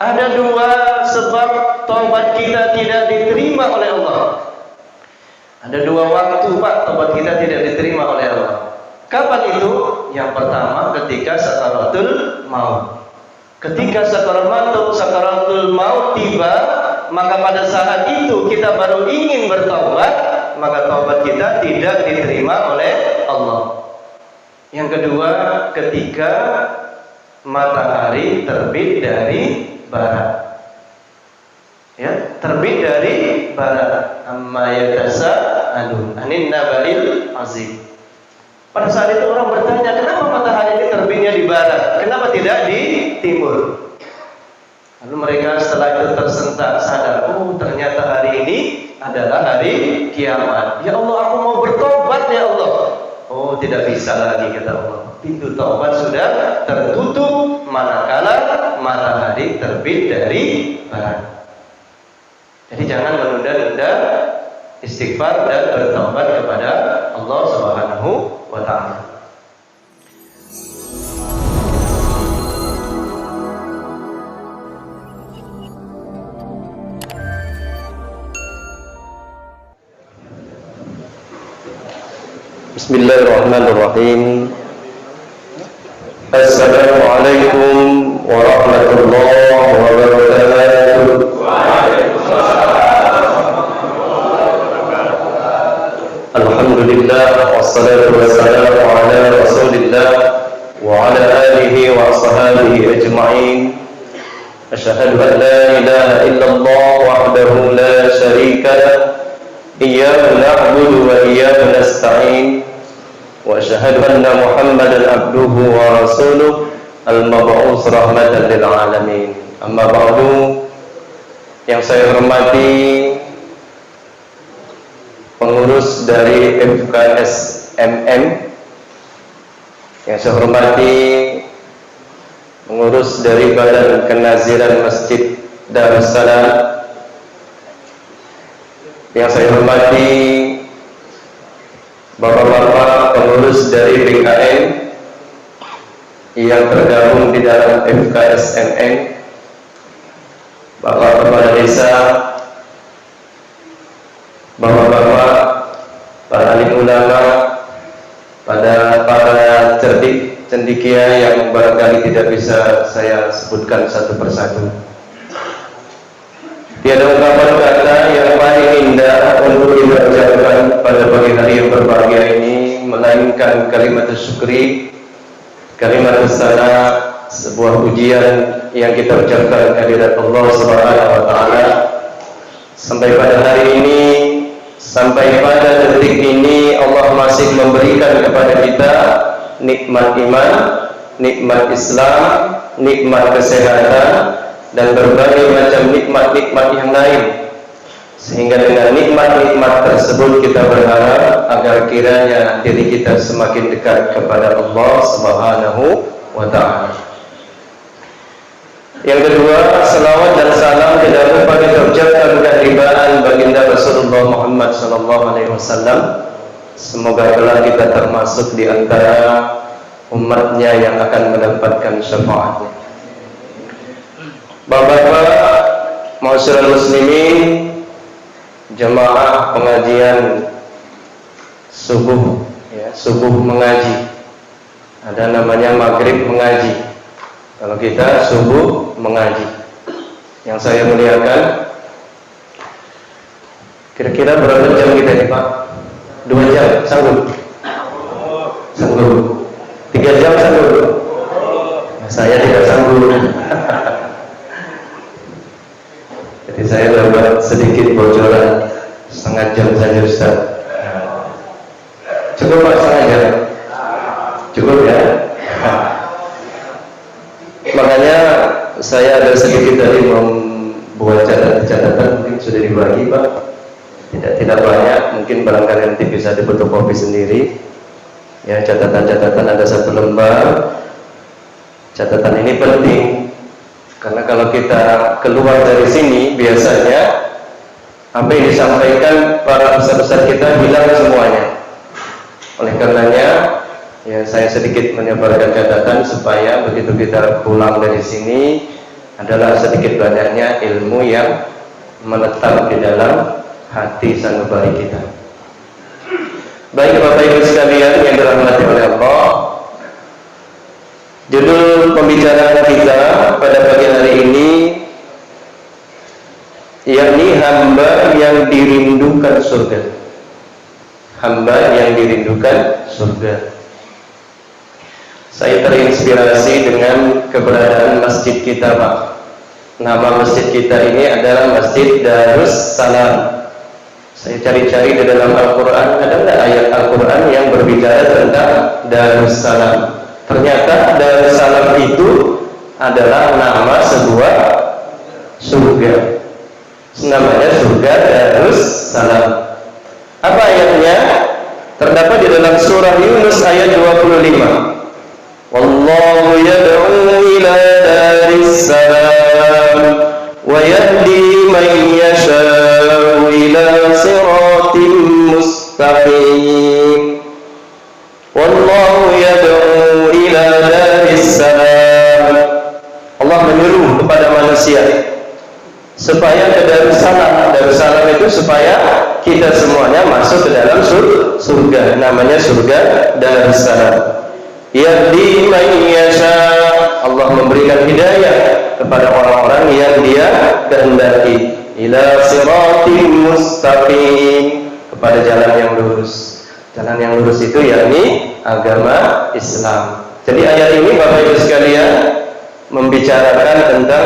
Ada dua sebab taubat kita tidak diterima oleh Allah. Ada dua waktu Pak taubat kita tidak diterima oleh Allah. Kapan itu? Yang pertama ketika sakaratul maut. Ketika sakaratul maut tiba, maka pada saat itu kita baru ingin bertaubat, maka taubat kita tidak diterima oleh Allah. Yang kedua, ketika matahari terbit dari barat. Ya, terbit dari barat. Amma yatasa'alun anin naba'il azim. Pada saat itu orang bertanya, kenapa matahari ini terbitnya di barat? Kenapa tidak di timur? Lalu mereka setelah itu tersentak sadar, oh ternyata hari ini adalah hari kiamat. Ya Allah, aku mau bertobat ya Allah. Oh tidak bisa lagi kata Allah. Pintu taubat sudah tertutup manakala matahari terbit dari barat. Jadi jangan menunda-nunda istighfar dan bertaubat kepada Allah Subhanahu wa ta'ala. Bismillahirrahmanirrahim. Assalamualaikum warahmatullahi wabarakatuh. Alhamdulillah wassalatu wassalamu ala Rasulillah wa ala alihi wa ashabihi ajma'in. Asyhadu an la ilaha illallah wahdahu la syarika lah. Iyyahu na'budu wa iyyahu nasta'in. Wa asyhadu anna Muhammadan abduhu wa rasuluh al-mab'uts rahmatan lil alamin. Amma ba'du. Yang saya hormati pengurus dari FKS MM, yang saya hormati pengurus dari Badan Kenaziran Masjid Darussalam, yang saya hormati bapak-bapak pengurus dari BKN yang tergabung di dalam FKS MM, bapak kepala desa, bapak-bapak, para alim ulama, pada para cerdik cendikia yang barangkali tidak bisa saya sebutkan satu persatu. Tiada ungkapan kata yang paling indah untuk diucapkan pada pagi hari yang berbahagia ini melainkan kalimat syukri, kalimat sana, sebuah pujian yang kita ucapkan kehadirat Allah Subhanahu wa taala. Sampai pada hari ini, sampai pada detik ini Allah masih memberikan kepada kita nikmat iman, nikmat Islam, nikmat kesehatan, dan berbagai macam nikmat-nikmat yang lain. Sehingga dengan nikmat-nikmat tersebut kita berharap agar kiranya diri kita semakin dekat kepada Allah Subhanahu wa ta'ala. Yang kedua, salawat dan salam tidak lupa kita ucapkan kehadiran baginda Rasulullah Muhammad SAW. Semoga kelak kita termasuk di antara umatnya yang akan mendapatkan syafaatnya. Bapak-bapak, ma'asyiral muslimin, jemaah pengajian subuh, ya, subuh mengaji. Ada namanya maghrib mengaji. Kalau kita subuh mengaji. Yang saya muliakan, kira-kira berapa jam kita ini Pak? 2 jam, sanggup? Sanggup. 3 jam sanggup? Nah, saya tidak sanggup. Jadi saya dapat sedikit bocoran, setengah jam saja Ustaz. Cukup Pak, setengah jam? Cukup ya? Makanya saya ada sedikit tadi membuat catatan, mungkin sudah dibagi Pak. Tidak banyak, mungkin barangkali nanti bisa difotokopi sendiri. Ya, catatan-catatan ada 1 lembar. Catatan ini penting. Karena kalau kita keluar dari sini, biasanya apa yang disampaikan para besar-besar kita hilang semuanya. Oleh karenanya, ya saya sedikit menyebarkan catatan supaya begitu kita pulang dari sini, adalah sedikit banyaknya ilmu yang menetap di dalam hati sanubari kita. Baik Bapak Ibu sekalian yang dirahmati oleh Allah, judul pembicaraan kita pada pagi hari ini yakni hamba yang dirindukan surga. Hamba yang dirindukan surga. Saya terinspirasi dengan keberadaan masjid kita, Pak. Nama masjid kita ini adalah Masjid Darus Salam. Saya cari-cari di dalam Al-Quran, ada nggak ayat Al-Quran yang berbicara tentang Darus Salam? Ternyata Darus Salam itu adalah nama sebuah surga. Namanya surga Darus Salam. Apa ayatnya? Terdapat di dalam surah Yunus ayat 25. Wallahu yad'u ila daris salam wa yahdi man yasha'u ila siratim mustaqim. Wallahu yad'u ila daris salam. Allah menyeru kepada manusia supaya ke Darussalam. Darussalam itu supaya kita semuanya masuk ke dalam surga. Namanya surga Darussalam. Yahdi man yasha. Allah memberikan hidayah kepada orang-orang yang Dia kehendaki. Ila siratim mustaqim, kepada jalan yang lurus. Jalan yang lurus itu yakni agama Islam. Jadi ayat ini Bapak Ibu sekalian membicarakan tentang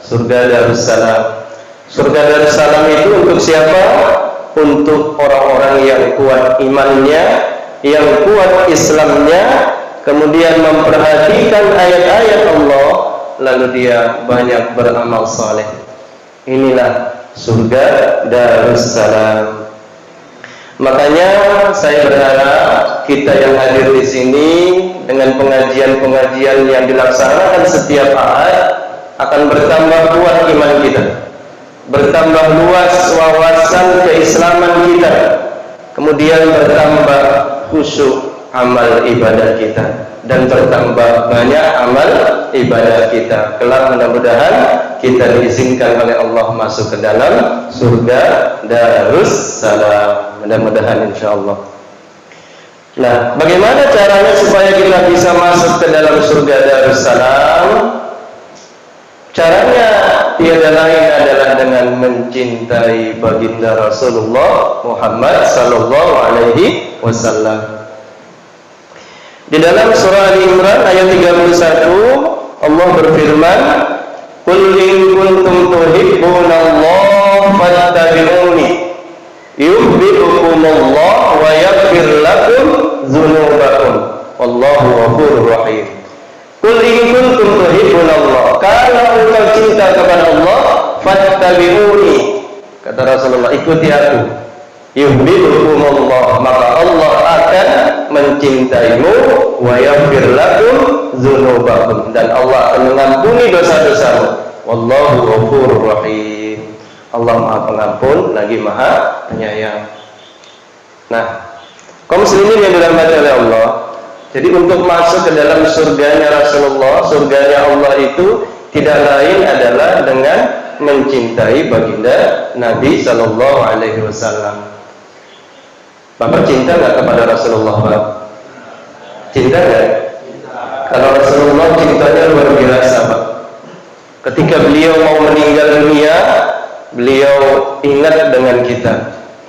surga Darussalam. Surga Darussalam itu untuk siapa? Untuk orang-orang yang kuat imannya, yang kuat Islamnya, kemudian memperhatikan ayat-ayat Allah, lalu dia banyak beramal saleh. Inilah surga Darussalam. Makanya saya berharap kita yang hadir di sini dengan pengajian-pengajian yang dilaksanakan setiap ahad akan bertambah kuat iman kita, bertambah luas wawasan keislaman kita, kemudian bertambah khusyuk amal ibadah kita, dan bertambah banyak amal ibadah kita. Kelak mudah-mudahan kita diizinkan oleh Allah masuk ke dalam surga Darussalam. Mudah-mudahan insyaallah. Nah, bagaimana caranya supaya kita bisa masuk ke dalam surga Darussalam? Caranya tiada lain adalah dengan mencintai baginda Rasulullah Muhammad sallallahu alaihi wasallam. Di dalam surah Ali Imran ayat 31 Allah berfirman, "Qul in kuntum tuhibbunallaha fattabi'uni yuhibbukumullah wa yaghfir lakum dzunubakum wallahu ghafurur rahim." Qul in kuntum tuhibbunallah, kalau engkau cinta kepada Allah, fattabi'uni, kata Rasulullah, ikuti aku. Yuhibbukumullah, maka Allah akan mencintaimu, wa yaghfir lakum dzunubakum, dan Allah akan mengampuni dosa-dosamu. Wallahu ghafurur rahim. Allah Maha Pengampun lagi Maha Penyayang. Nah, kaum muslimin yang dirahmati oleh Allah, jadi untuk masuk ke dalam surganya Rasulullah, surganya Allah itu tidak lain adalah dengan mencintai baginda Nabi sallallahu alaihi wasallam. Bapak cinta nggak kepada Rasulullah, Pak? Cinta nggak? Kalau Rasulullah cintanya luar biasa, Pak. Ketika beliau mau meninggal dunia, beliau ingat dengan kita.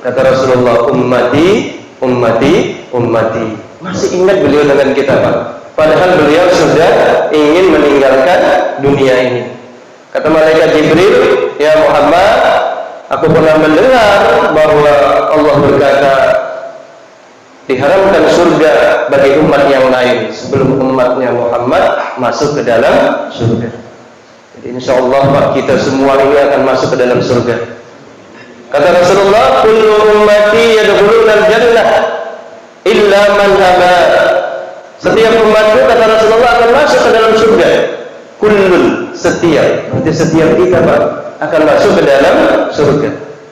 Kata Rasulullah, ummati, ummati, ummati. Masih ingat beliau dengan kita, Pak. Padahal beliau sudah ingin meninggalkan dunia ini. Kata malaikat Jibril, ya Muhammad, aku pernah mendengar bahwa Allah berkata, diharamkan surga bagi umat yang lain sebelum umatnya Muhammad masuk ke dalam surga. Jadi insya Allah Pak, kita semua ini akan masuk ke dalam surga. Kata Rasulullah, kullu ummati yadkhuluna al-jannah illa man aba. Setiap umatku, kata Rasulullah, akan masuk ke dalam surga. Kullun, setiap, berarti setiap kita Pak akan masuk ke dalam surga.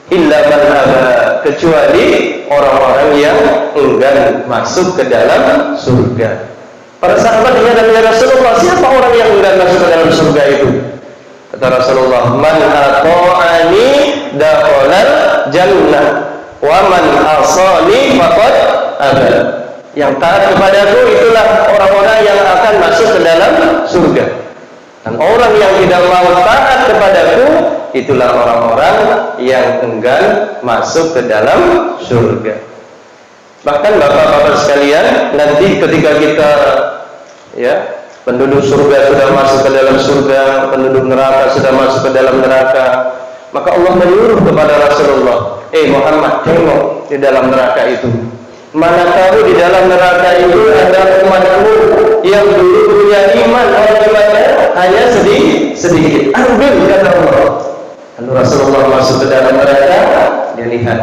Illa man aba, kecuali orang-orang yang enggan masuk ke dalam surga. Para sahabat tanya Rasulullah, siapa orang yang enggan masuk ke dalam surga itu? Kata Rasulullah, "Man ata'ani dakhalal jannah wa man asani faqad aba." Yang taat kepadaku itulah orang-orang yang akan masuk ke dalam surga. Dan orang yang tidak mau taat kepadaku itulah orang-orang yang enggan masuk ke dalam surga. Bahkan bapak-bapak sekalian, nanti ketika kita penduduk surga sudah masuk ke dalam surga, penduduk neraka sudah masuk ke dalam neraka, maka Allah menyuruh kepada Rasulullah, Muhammad, tengok di dalam neraka itu. Mana tahu di dalam neraka itu ada umatmu yang dulu punya iman, orang imannya hanya sedikit. Ambil, kata Allah. Lalu Rasulullah masuk ke dalam neraka, dia lihat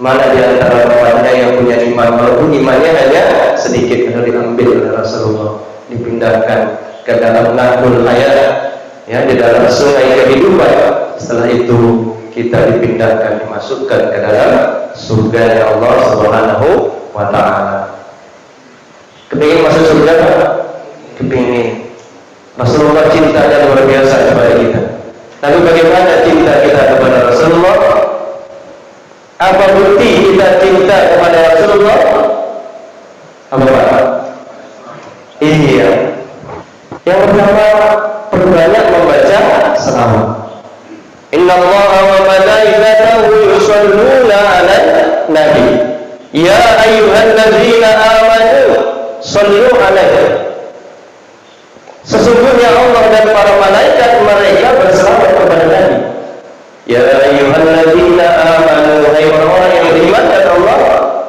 mana di antara umatnya yang punya iman, walaupun imannya hanya sedikit. Lalu diambil oleh Rasulullah, dipindahkan ke dalam nahul hayat, di dalam sungai kehidupan. Setelah itu kita dipindahkan, dimasukkan ke dalam surga Allah Subhanahu wa ta'ala. Kepingin masuk surga Pak? Kepingin. Rasulullah cinta dan luar biasa kepada kita. Lalu bagaimana cinta kita kepada Rasulullah? Apa bukti kita cinta kepada Rasulullah? Apa Pak? Iya. Yang pertama, perbanyak membaca selawat. Inna Allah wa malaikatahu yusalluna 'alan nabi. Ya ayyuhalladzina amanu shallu 'alaihi. Sesungguhnya Allah dan para malaikat mereka berselawat kepada Nabi. Ya ayyuhalladzina amanu, hai orang-orang yang beriman kepada Allah,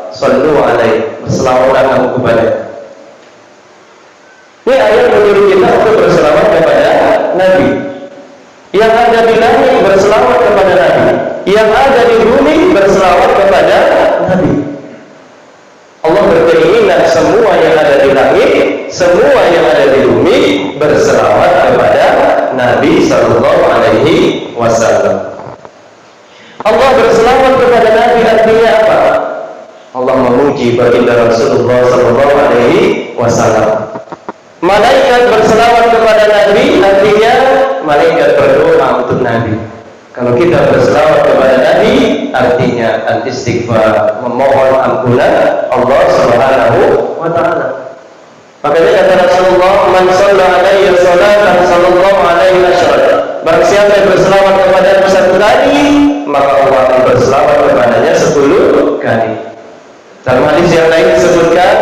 shallu 'alaihi, berselawatlah kamu kepada. Ini ayat menyuruh kita untuk berselawat kepada Nabi. Yang ada di langit berselawat kepada Nabi, yang ada di bumi berselawat kepada Nabi. Allah berkeinginan semua yang ada di langit, semua yang ada di bumi berselawat kepada Nabi Sallallahu Alaihi Wasallam. Allah berselawat kepada Nabi artinya apa? Allah memuji baginda Rasulullah Sallallahu Alaihi Wasallam. Malaikat berselawat kepada Nabi artinya malaikat berdoa untuk Nabi. Kalau kita berselawat kepada Nabi artinya al-istighfar, memohon ampunan Allah Subhanahu wa ta'ala. Makanya kata Rasulullah, "Man shalla alaihi salatan sallallahu alaihi wasallam." Barang siapa yang berselawat kepada satu kali, maka Allah akan berselawat kepadanya 10 kali. Dalam hadis yang lain disebutkan,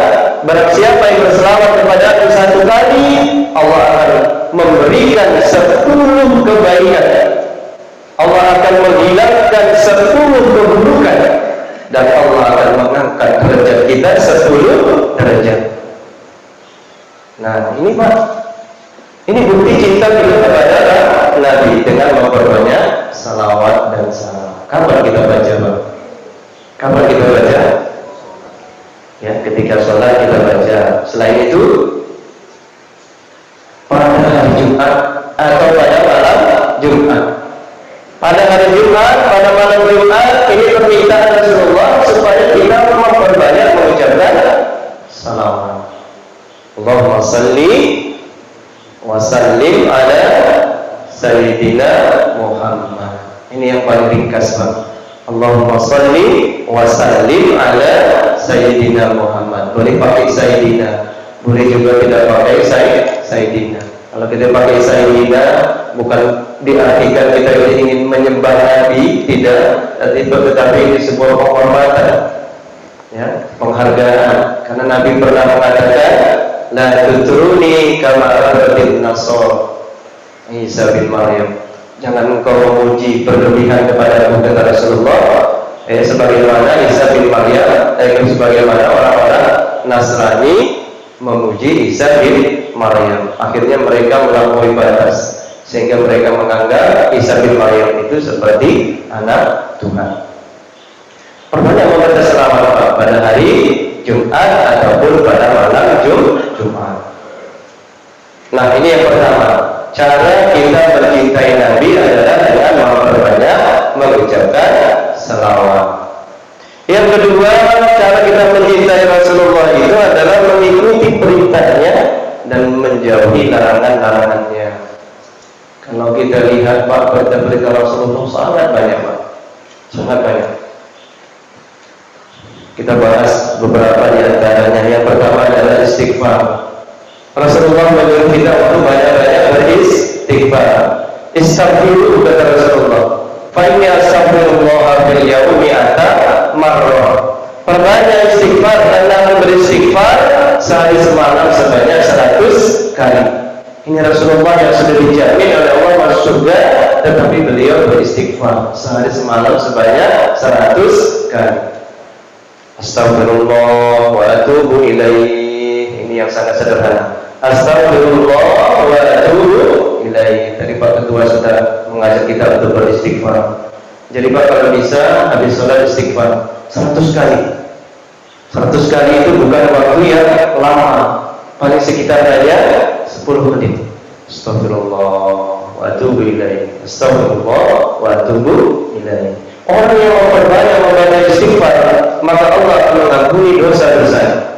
barang siapa yang berselawat kepada aku 1 kali, Allah akan memberikan 10 kebaikan. Allah akan menghilangkan 10 keburukan, dan Allah akan mengangkat derajat kita 10 derajat. Nah, ini Pak, ini bukti cinta kita kepada Nabi dengan memperbanyak salawat dan salam. Kapan kita baca Pak? Kapan kita baca? Ya, ketika sholat kita baca. Selain itu, pada hari Jumat atau pada malam Jumat. Pada hari Jumat, pada malam Jumat, ini permintaan Rasulullah supaya kita memperbanyak mengucapkan salawat. Allahumma salli wa sallim ala Sayyidina Muhammad. Ini yang paling ringkas Pak. Allahumma salli wa sallim ala Sayyidina Muhammad. Boleh pakai Sayyidina, boleh juga tidak pakai Sayyidina. Kalau kita pakai Sayyidina, bukan diartikan kita ingin menyembah Nabi, tidak, tetapi ini sebuah penghormatan, penghargaan. Karena Nabi pernah mengatakan, la tutruni kama atratin nasor Isa bin Maryam. Jangan engkau memuji berlebihan kepada Abu kata Rasulullah, sebagaimana Isa bin Maryam, sebagaimana orang-orang Nasrani memuji Isa bin Maryam. Akhirnya mereka melampaui batas, sehingga mereka menganggap Isa bin Maryam itu seperti anak Tuhan. Perbanyak membaca selawat pada hari Jumat ataupun pada malam Jumat. Nah, ini yang pertama. Cara kita mencintai Nabi adalah dengan memperbanyak mengucapkan selawat. Yang kedua, cara kita mencintai Rasulullah itu adalah mengikuti perintahnya dan menjauhi larangan-larangannya. Kalau kita kita lihat Pak, berita-berita Rasulullah sangat banyak Pak, sangat banyak. Kita bahas beberapa di antaranya. Yang pertama adalah istighfar. Rasulullah menyuruh kita untuk banyak-banyak beristighfar. Istaghfiru, kata Rasulullah. Fa inni astaghfirullah fil yaumi marrah. Perbanyak istighfar, karena beristighfar sehari semalam sebanyak 100 kali. Ini Rasulullah yang sudah dijamin oleh Allah masuk surga, tetapi beliau beristighfar sehari semalam sebanyak 100 kali. Astagfirullah wa atubu ilaih. Ini yang sangat sederhana. Astagfirullah wa atubu ilaih. Tadi Pak Ketua sudah mengajak kita untuk beristighfar. Jadi Pak, kalau bisa habis sholat istighfar 100 kali. 100 kali itu bukan waktu yang lama, paling sekitar hanya 10 menit. Astagfirullah wa atubu ilaih. Astagfirullah wa atubu ilaih. Orang yang memperbanyak istighfar, maka Allah akan mengampuni dosa-dosa.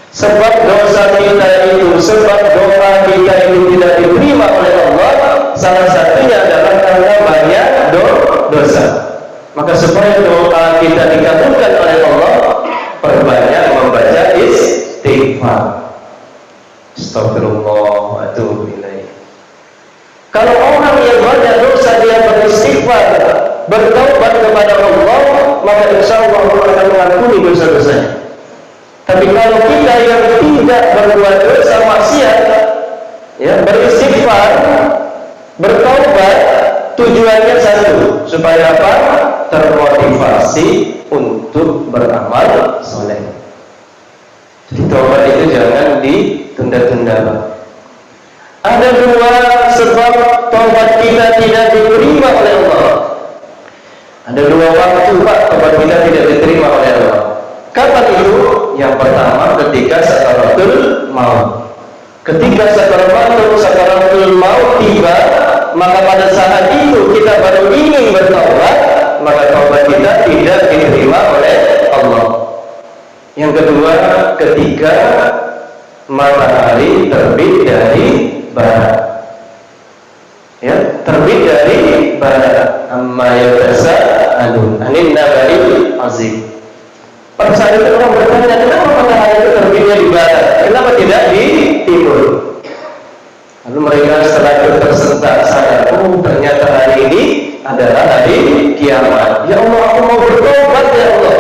Sebab dosa kita itu, sebab doa kita itu tidak diterima oleh Allah, salah satunya adalah karena banyak dosa. Maka supaya doa kita dikabulkan oleh Allah, perbanyak membaca istighfar. Astagfirullah wa atubu ilaih. Kalau orang yang banyak dosa dia beristighfar, bertaubat kepada Allah, maka insya Allah akan mengampuni dosa-dosanya. Tapi kalau kita yang tidak berbuat dosa maksiat, ya, beristighfar, bertaubat, tujuannya satu, supaya apa? Termotivasi untuk beramal soleh. Jadi taubat itu jangan ditunda-tunda. Ada dua sebab taubat kita tidak diterima oleh Allah. Ada dua waktu Pak taubat kita tidak diterima oleh Allah. Kapan itu? Yang pertama ketika sakaratul maut. Ketika sakaratul maut tiba, maka pada saat itu kita baru ingin bertaubat, maka taubat kita tidak diterima oleh Allah. Yang kedua, ketika matahari terbit dari barat. Ya, terbit dari barat. Amma yatasa'alun 'anil naba'il 'azim. Pada saat itu orang bertanya, kenapa matahari itu terbitnya di barat? Kenapa tidak di timur? Lalu mereka setelah tersentak sadar, oh ternyata hari ini adalah hari kiamat. Ya Allah, aku mau bertobat ya Allah.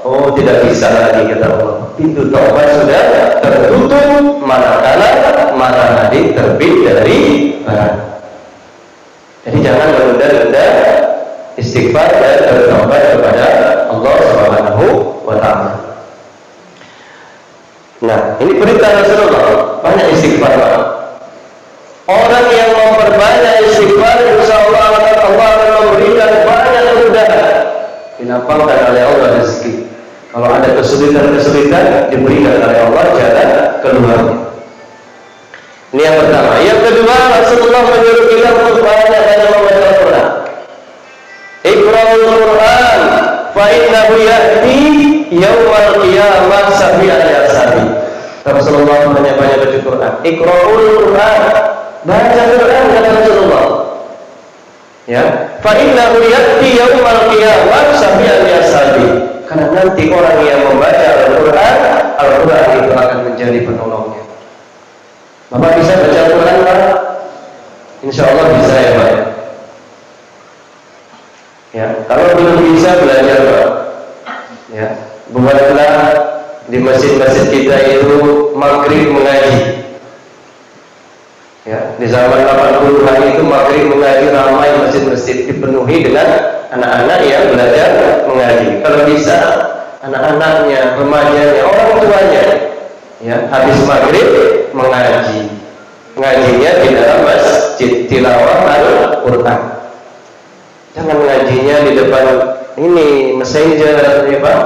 Oh, tidak bisa lagi, kata Allah. Pintu taubat sudah tertutup manakala matahari terbit dari barat. Jadi jangan menunda-nunda istighfar dan bertobat kepada Allah Subhanahu wa ta'ala. Nah, ini perintah Rasulullah, banyak istighfar. Orang yang memperbanyak istighfar, insyaallah Allah akan memberikan banyak kemudahan. Dilapangkan oleh Allah rezeki. Kalau ada kesulitan diberikan oleh Allah jalan keluarnya. Ini yang pertama. Yang kedua, Rasulullah menyuruh kita untuk banyak-banyak membaca Al-Quran. Iqra'ul Quran fa innahu ya'ti yaumal qiyamah sabi'an yasabi. Rasulullah banyak-banyak baca Quran. Iqra'ul Quran, baca Quran, kata Rasulullah. Ya, fa innahu ya'ti yaumal qiyamah sabi'an yasabi. Karena nanti orang yang membaca Al-Quran itu akan menjadi penolongnya. Bapak bisa baca Al-Quran, Pak? Insya Allah bisa ya, Pak. Ya, kalau belum bisa belajar, Pak. Ya, buatlah di masjid-masjid kita itu maghrib mengaji. Ya, di zaman 80-an itu maghrib mengaji, ramai masjid-masjid dipenuhi dengan anak-anak yang belajar mengaji. Kalau bisa anak-anaknya, remajanya, orang tuanya, ya, habis maghrib mengaji. Ngajinya di dalam masjid, tilawah Al-Quran. Jangan ngajinya di depan ini messenger, ya Pak.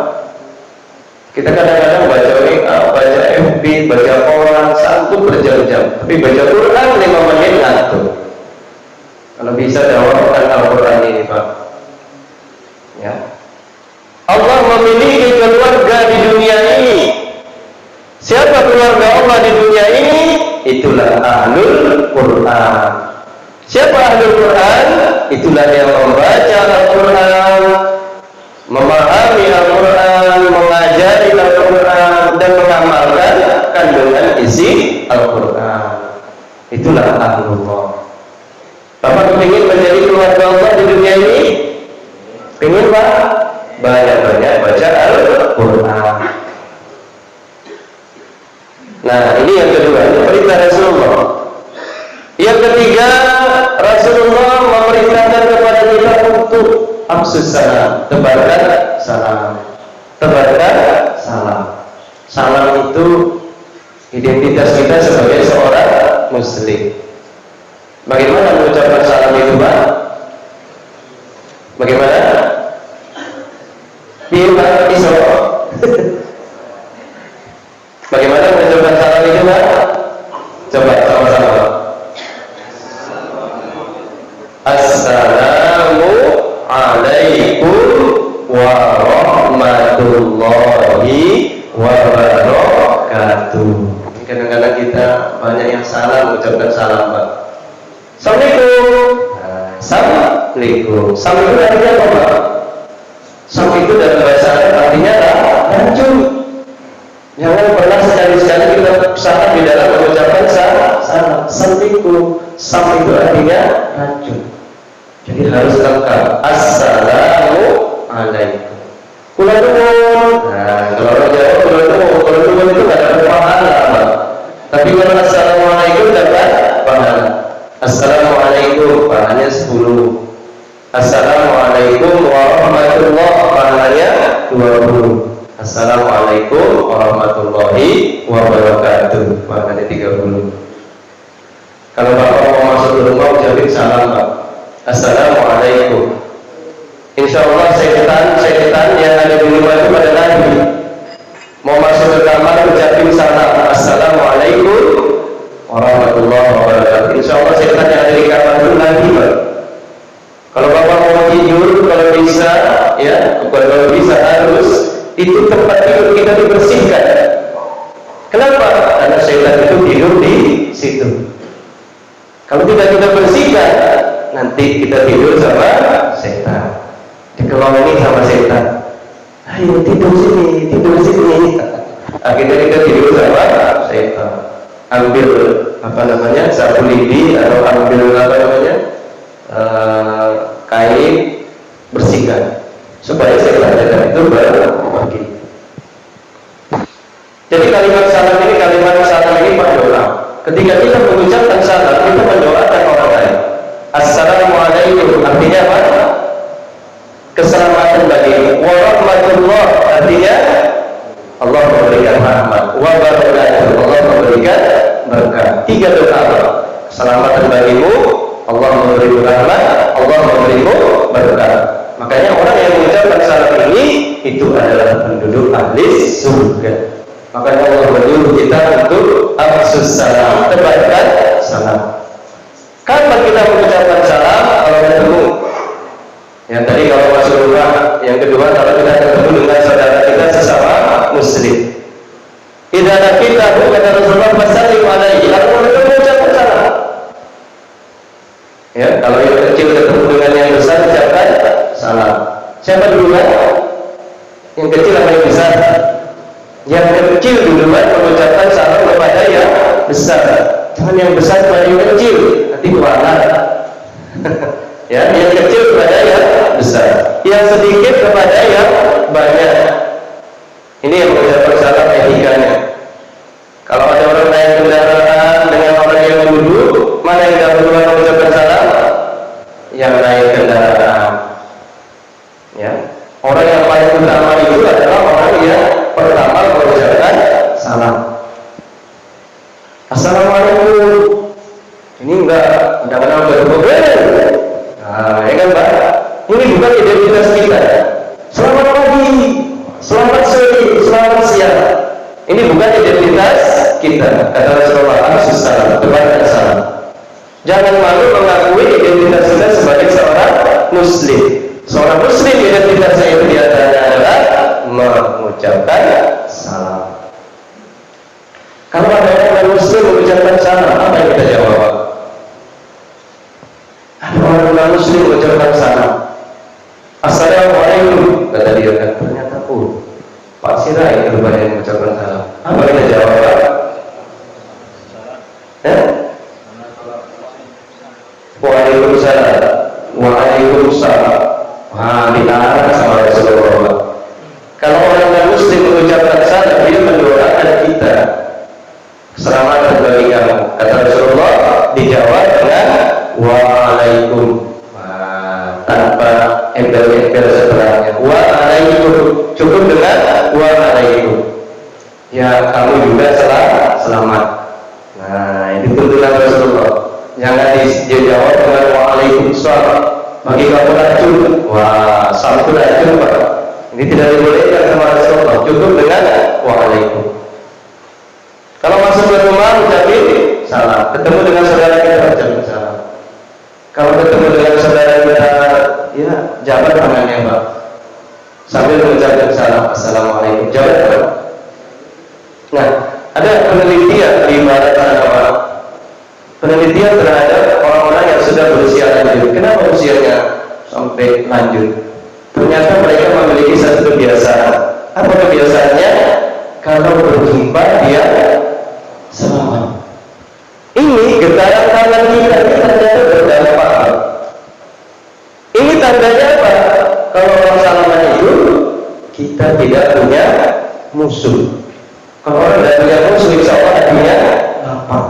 Kita kadang-kadang baca WA, baca FB, baca koran, santun berjam-jam. Tapi baca Quran 5 menit ngantuk. Kalau bisa dawamkan Al-Quran ini, Pak. Ya. Allah memiliki keluarga di dunia ini. Siapa keluarga Allah di dunia ini? Itulah Ahlul Quran. Siapa ahlul Quran? Itulah yang membaca Al-Quran, memahami Al-Quran, mengajari Al-Quran, dan mengamalkan kandungan isi Al-Quran. Itulah ahlullah. Bapak ingin menjadi keluarga Allah di dunia ini? Ingin Pak? Banyak-banyak baca Al-Quran. Nah, ini yang kedua, ini perintah Rasulullah. Yang ketiga, Rasulullah memerintahkan kepada kita untuk afsus salam, tebarkan salam. Tebarkan salam. Salam itu identitas kita sebagai seorang muslim. Bagaimana mengucapkan salam itu, Pak? Bagaimana? Iya, Pak, iso. Bagaimana mengucapkan salam itu, Pak? Coba sama-sama. Assalamu alaikum warahmatullahi wabarakatuh. Kadang-kadang kita banyak yang salah mengucapkan salam, Pak. Assalamualaikum. Assalamualaikum. Salam itu artinya apa, Pak? Salam itu dalam bahasa Arab artinya racun. Jangan pernah sekali-sekali kita salah di dalam mengucapkan salam. Assalamualaikum. Salam itu artinya racun. Jadi harus lengkap. Assalamualaikum. Kula nuwun. Nah, kalau orang Jawa kula nuwun itu enggak ada pahala, Pak. Tapi kalau assalamualaikum dapat pahala. Assalamualaikum pahalanya 10. Assalamualaikum warahmatullahi pahalanya 20. Assalamualaikum warahmatullahi wabarakatuh pahalanya 30. Kalau Bapak mau masuk ke rumah ucapin salam, Pak. Assalamualaikum. Insya Allah setan yang ada di rumah itu pada lagi. Mau masuk ke kamar ucapin salam. Assalamualaikum warahmatullahi wabarakatuh. Insya Allah setan yang ada di kamar itu lagi, Pak. Kalau Bapak mau tidur, kalau bisa, ya, kalau bisa harus itu tempat tidur kita dibersihkan. Kenapa? Karena setan itu tidur di situ. Kalau tidak kita bersihkan, nanti kita tidur sama setan, dikelongi sama setan. Ayo tidur sini. Akhirnya kita tidur sama setan. Ambil sapu lidi atau ambil kain, bersihkan supaya setan itu pergi. Jadi kalimat salam ini berdoa. Ketika kita mengucapkan salam, kita mendoakan orang lain. Assalamualaikum artinya apa? Keselamatan bagimu. Warahmatullah artinya Allah memberikan rahmat. Wabarakatuh Allah memberikan berkah. 3 doa. Keselamatan bagimu, Allah memberi rahmat, Allah memberimu berkah. Makanya orang yang mengucapkan salam ini itu adalah penduduk ahli surga. Makanya Allah menyuruh kita untuk afsus salam, tebarkan salam. Kapan kita mengucapkan salam? Kalau ketemu. Yang tadi kalau masuk rumah, yang kedua kalau kita ketemu dengan saudara kita sesama muslim. Idza kita kata Rasulullah sallallahu alaihi wasallam, kita mengucapkan salam. Ya, kalau yang kecil ketemu dengan yang besar ucapkan salam. Siapa duluan? Yang kecil apa yang besar? Yang kecil duluan mengucapkan salam kepada yang besar. Jangan yang besar kepada yang kecil, nanti kualat. Ya, yang kecil kepada yang besar, yang sedikit kepada yang banyak. Ini yang mengucapkan salam etikanya. Kalau ada orang naik kendaraan dengan orang yang duduk, mana yang dahuluan mengucapkan salam? Yang naik kendaraan. Ya, orang yang paling utama itu adalah orang yang pertama mengucapkan salam. Assalamualaikum. Ini enggak kenal berbeda. Nah, ya kan, Pak? Ini bukan identitas kita. Selamat pagi, selamat sore, selamat siang. Ini muslim mengucapkan salam. Assalamualaikum, kata dia kan. Ternyata Pak Sirai rupanya yang mengucapkan salam. Apa kita jawab, Pak? Waalaikumsalam. Waalaikumsalam. Ditahan sama Rasulullah. Kalau orang non-muslim mengucapkan salam, dia mendoakan kita keselamatan bagi kamu. Kata Rasulullah, dijawab dengan waalaikum, tanpa embel-embel setelahnya. Waalaikum, cukup dengan waalaikum. Ya, kamu juga selamat. Nah, ini tuntunan Rasulullah. Jangan dijawab dengan waalaikumsalam. Bagi kamu racun. Wah, salam itu racun, Pak. Ini tidak dibolehkan sama Rasulullah. Cukup dengan waalaikum. Kalau masuk ke rumah ucapin salam. Ketemu dengan saudara kita ucapin salam. Kalau ketemu dengan saudara kita, ya jabat tangannya, Pak. Sambil mengucapkan salam. Assalamualaikum. Jabat, Pak. Nah, ada penelitian di barat sana, Pak. Penelitian terhadap orang-orang yang sudah berusia lanjut. Kenapa usianya sampai lanjut? Ternyata mereka memiliki satu kebiasaan. Apa kebiasaannya? Kalau berjumpa dia selamat. Ini getaran tangan kita ternyata berdampak. Ini tandanya apa? Kalau orang salaman itu kita tidak punya musuh. Kalau orang tidak punya musuh, insya Allah hatinya lapang.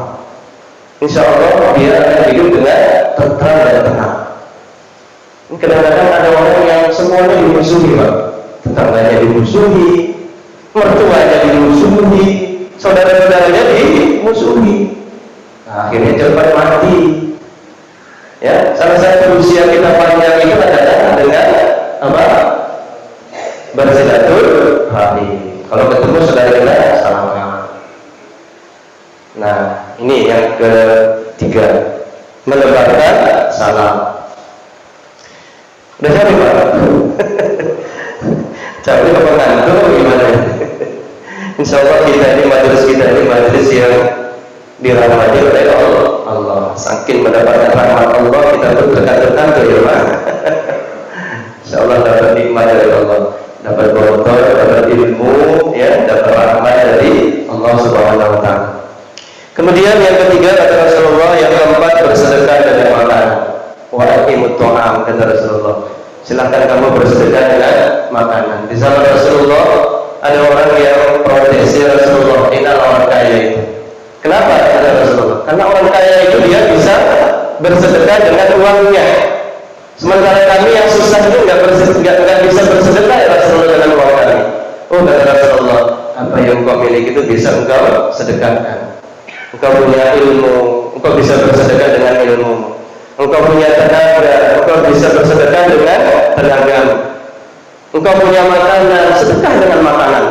Insya Allah dia akan hidup dengan tentram dan tenang. Kadang-kadang ada orang yang semuanya dimusuhi, Pak. Tetangganya dimusuhi, mertuanya dimusuhi, saudara-saudaranya dimusuhi. Nah, akhirnya cepat mati. Ya, salah satu usia kita panjang itu adalah dengan apa? Bersilaturahmi. Kalau ketemu saudara kita salaman. Nah, ini yang ketiga, menebarkan salam. Udah capek, Pak? Capek apa ngantuk gimana? Insya Allah kita ini majelis yang dirahmati oleh Allah. Saking mendapatkan rahmat Allah, kita pun terkantuk ya, Pak. Insya Allah dapat nikmat dari Allah, dapat berdoa, dapat ilmu, ya, dapat rahmat dari Allah Subhanahu Wa Taala. Kemudian yang ketiga kata Rasulullah, yang keempat bersedekah dengan makanan. Wa aqimut ta'am, kata Rasulullah. Silahkan kamu bersedekah dengan makanan. Di zaman Rasulullah ada orang yang protes, ya Rasulullah, ini orang kaya itu. Kenapa? Kata Rasulullah. Karena orang kaya itu dia bisa bersedekah dengan uangnya. Sementara kami yang susah itu nggak bisa bersedekah ya Rasulullah dengan uang kami. Oh, kata Rasulullah, apa yang kau miliki itu bisa engkau sedekahkan. Engkau punya ilmu, engkau bisa bersedekah dengan ilmu. Engkau punya tenaga, engkau bisa bersedekah dengan tenagamu. Engkau punya makanan, sedekah dengan makanan.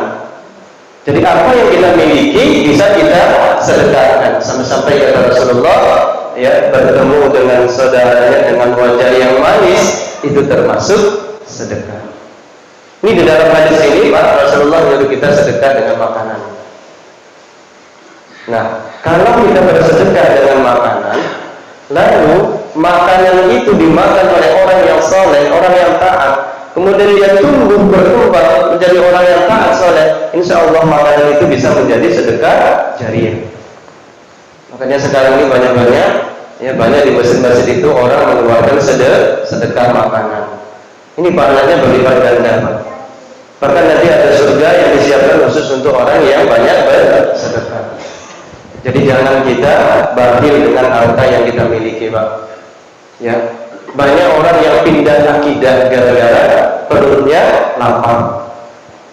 Jadi apa yang kita miliki bisa kita sedekahkan. Sampai-sampai kata Rasulullah, ya, bertemu dengan saudaranya dengan wajah yang manis itu termasuk sedekah. Ini di dalam hadis ini, Pak, Rasulullah menyuruh kita sedekah dengan makanan. Nah, kalau kita bersedekah dengan makanan, lalu makanan itu dimakan oleh orang yang soleh, orang yang taat, kemudian dia tumbuh berkembang menjadi orang yang taat soleh, insya Allah makanan itu bisa menjadi sedekah jariah. Makanya sekarang ini banyak di masjid-masjid itu orang mengeluarkan sedekah makanan. Ini pahalanya berlipat ganda, Pak. Bahkan nanti ada surga yang disiapkan khusus untuk orang yang banyak bersedekah. Jadi jangan kita bakhil dengan harta yang kita miliki, Pak. Ya, banyak orang yang pindah akidah gara-gara perutnya lapar.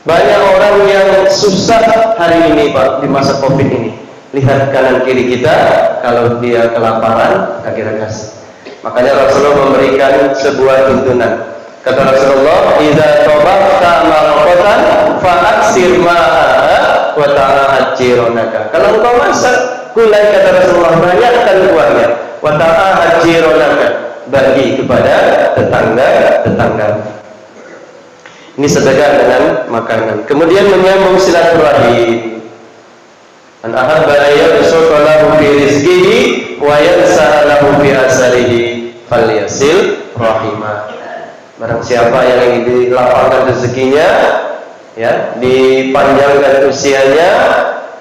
Banyak orang yang susah hari ini, Pak, di masa Covid ini. Lihat kanan kiri kita, kalau dia kelaparan, kita kasih. Makanya Rasulullah memberikan sebuah tuntunan. Kata Rasulullah, "Idza tabaqta marqatan fa'aksir ma'a wa ta'ahad jironaka." Kalau engkau masak gulai, kata Rasulullah, banyakkan kuahnya. Wa ta'ahad jironaka, bagi kepada tetangga. Ini sedekah dengan makanan. Kemudian menyambung silaturahim. An ahabba ayyabsuta lahu fi rizqihi wa yansa lahu fi asarihi falyasil rahimah. Barang siapa yang dilapangkan rezekinya, ya, dipanjangkan usianya,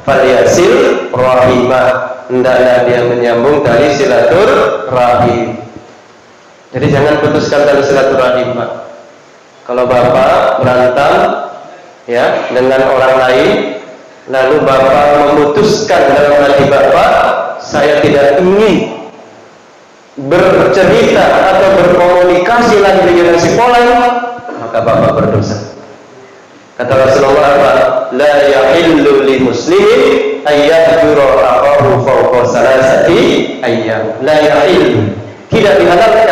falyasil rahimah, hendaklah dia menyambung tali silaturahim. Jadi jangan putuskan tali silaturahim, Pak. Kalau bapak berantem, ya, dengan orang lain, lalu bapak memutuskan dalam hati bapak, saya tidak ingin bercerita atau berkomunikasi lagi dengan si fulan, maka bapak berdosa. Kata Rasulullah apa? La yahillu li muslimin ayyahjura aqahu fawqa salasati ayyam. La yahillu, tidak dihalalkan,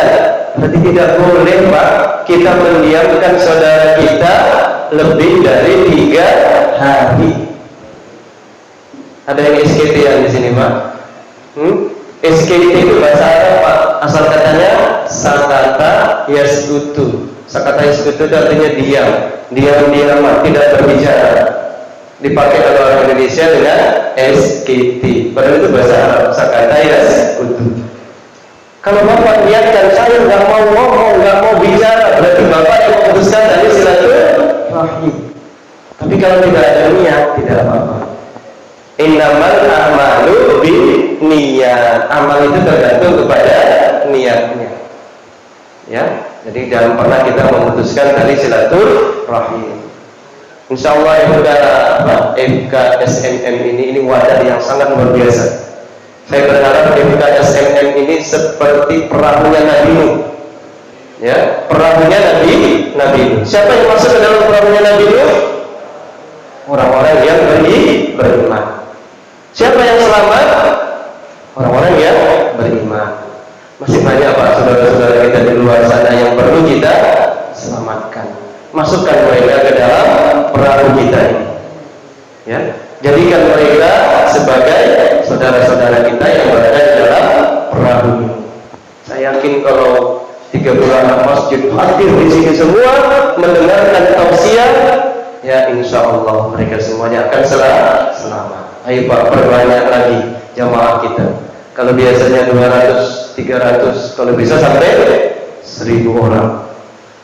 berarti tidak boleh, Pak, kita mendiamkan saudara kita lebih dari 3 hari. Ada yang SKT yang di sini, Pak? SKT itu bahasa Arab, Pak. Asal katanya sakata yaskutu. Sakata yaskutu itu artinya diam, diam, tidak berbicara. Dipakai oleh orang Indonesia dengan SKT. Padahal itu bahasa Arab. Sakata yaskutu. Kalau bapak niatkan saya nggak mau ngomong, nggak mau bicara, berarti bapak yang memutuskan tadi silaturahim. Tapi kalau tidak ada niat, tidak apa-apa. Innamal a'malu binniyat. Amal itu tergantung kepada niatnya. Ya, jadi jangan pernah kita memutuskan tadi silaturahim. Insyaallah ya saudara, FKSMM ini wadah yang sangat luar biasa. Saya berharap FKSMM ini seperti perahunya Nabi Nuh. Ya, perahunya Nabi Nuh. Siapa yang masuk ke dalam perahunya Nabi Nuh? Orang-orang yang beriman. Siapa yang selamat? Orang-orang yang beriman. Masih banyak, Pak, saudara-saudara kita di luar sana yang perlu kita selamatkan. Masukkan mereka ke dalam perahu kita ini. Ya, jadikan mereka sebagai saudara-saudara kita yang berada di dalam perahu ini. Saya yakin kalau 3 bulan masjid hadir di sini semua mendengarkan tausiah, ya insya Allah mereka semuanya akan selamat. Ayo Pak, perbanyak lagi jamaah kita. Kalau biasanya 200, 300, kalau bisa sampai 1000 orang.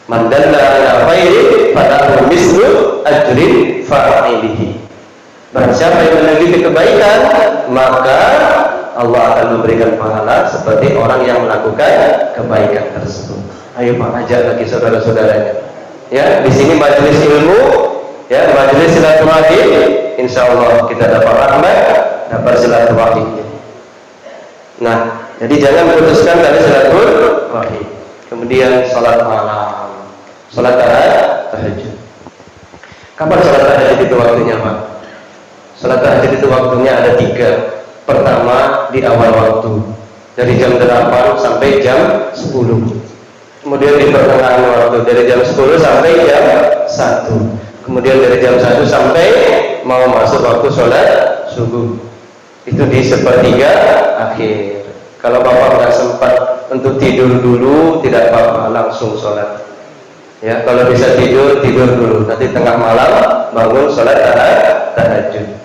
Man dalla ala khairin falahu mislu ajri fa'ilihi. Barang siapa yang meneliti kebaikan, maka Allah akan memberikan pahala seperti orang yang melakukan kebaikan tersebut. Ayo Pak, ajak lagi saudara-saudaranya. Ya, di sini majelis ilmu, ya, majelis silaturahim. Insyaallah kita dapat rahmat, dapat silaturahim. Nah, jadi jangan putuskan dari silaturahim. Kemudian salat malam, salat tahajud. Kapan salat tahajud itu waktunya, Pak? Salat tahajud itu waktunya ada 3. Pertama di awal waktu, dari jam 8 sampai jam 10. Kemudian di pertengahan waktu, dari jam 10 sampai jam 1. Kemudian dari jam 1 sampai mau masuk waktu sholat subuh. Itu di sepertiga akhir. Kalau Bapak nggak sempat untuk tidur dulu, tidak apa-apa, langsung sholat. Ya, kalau bisa tidur dulu. Nanti tengah malam bangun sholat tahajud.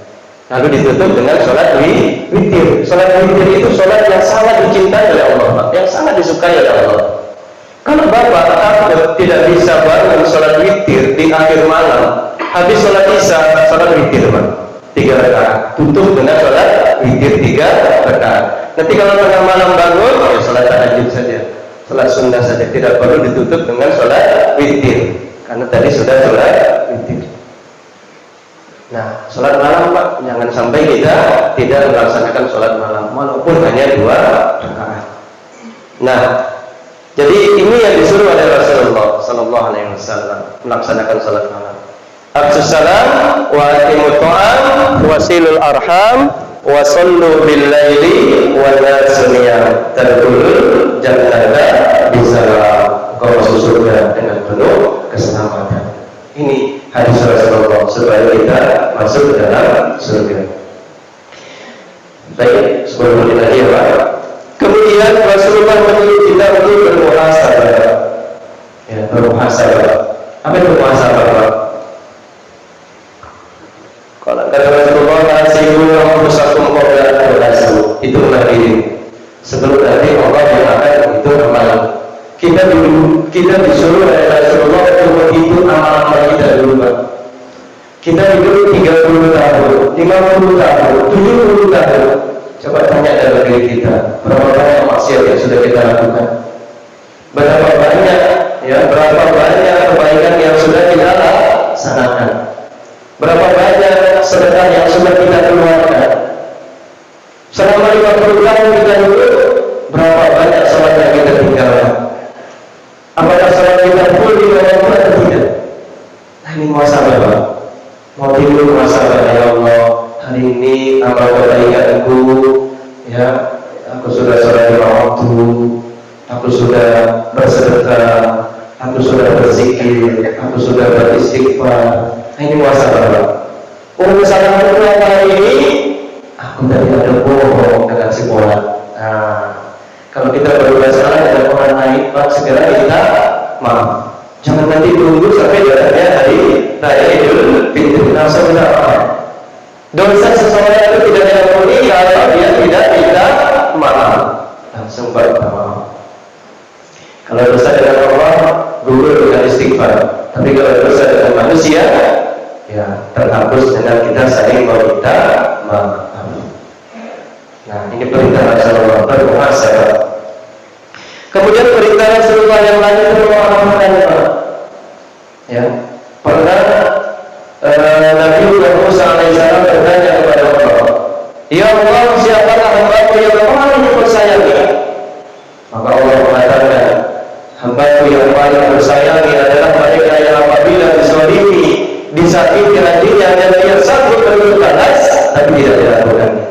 Lalu ditutup dengan sholat witir. Sholat witir itu sholat yang sangat dicintai oleh Allah, yang sangat disukai oleh Allah. Kalau Bapak takut tidak bisa bangun sholat witir di akhir malam, habis sholat isya, sholat witir, Pak, 3 rakaat, tutup dengan sholat witir 3 rakaat. Nanti kalau tengah malam bangun, ya sholat tahajud saja, sholat sunnah saja, tidak perlu ditutup dengan sholat witir, karena tadi sudah sholat witir. Nah, sholat malam, Pak, jangan sampai kita tidak melaksanakan sholat malam, walaupun hanya 2 rakaat. Nah, jadi ini yang disuruh oleh Rasulullah Sallallahu Alaihi Wasallam, melaksanakan sholat malam. Afsus salam wa atimut ta'am wasilul arham wa sallu bil laili wa nasu niyam tadkhulul jannata bisalam. Kau masuk surga dengan penuh keselamatan. Ini hadis Rasulullah supaya kita masuk ke dalam surga. Baik, 10 menit lagi ya, Pak. Kemudian Rasulullah menyuruh kita untuk bermuhasabah. Ya, bermuhasabah. Apa itu muhasabah, Pak? Kalau kata Rasulullah, "Hasibu anfusakum qabla an tuhasabu." Itu diri. Sebelum nanti Allah yang akan itu amal. Kita dulu kita disuruh oleh Rasulullah untuk menghitung amal-amal kita dulu, Pak. Kita hidup 30 tahun, 50 tahun, 70 tahun. Coba tanya dalam diri kita, berapa banyak maksiat yang sudah kita lakukan? Berapa banyak kebaikan yang sudah kita laksanakan? Berapa banyak sedekah yang sudah kita keluarkan? Selama 50 tahun kita hidup, berapa banyak salat yang kita tinggalkan? Apakah salat kita full di waktu atau tidak? Nah, ini muhasabah, Pak. Mau timbul muhasabah, ya Allah, hari ini amal kebaikanku, ya, aku sudah sholat 5 waktu, aku sudah bersedekah, aku sudah berzikir, aku sudah beristighfar. Nah, ini muhasabah, Pak. Misalnya hari ini aku tadi ada bohong dengan si bola. Nah, kalau kita berubah salah dengan orang lain, Pak, segera kita maaf. Jangan nanti tunggu sampai jalannya hari raya Idul Fitri langsung minta maaf. Dosa seseorang itu tidak diampuni kalau dia tidak minta maaf. Langsung minta maaf. Kalau dosa dengan Allah, gugur dengan istighfar. Tapi kalau dosa dengan manusia, ya terhapus dengan kita saling meminta maaf. Nah, ini perintah Rasulullah bermuhasabah. Kemudian perintah Rasulullah yang lain bermuhasabah. Ya, pernah Nabi Musa alaihissalam bertanya kepada Allah, Ya Allah, siapakah hamba-Mu yang paling bersayangi? Maka Allah mengatakan, hamba-Ku yang paling bersayangi adalah mereka yang apabila dizalimi, disakiti hatinya dan dia sanggup berbalas, tapi tidak dilakukannya.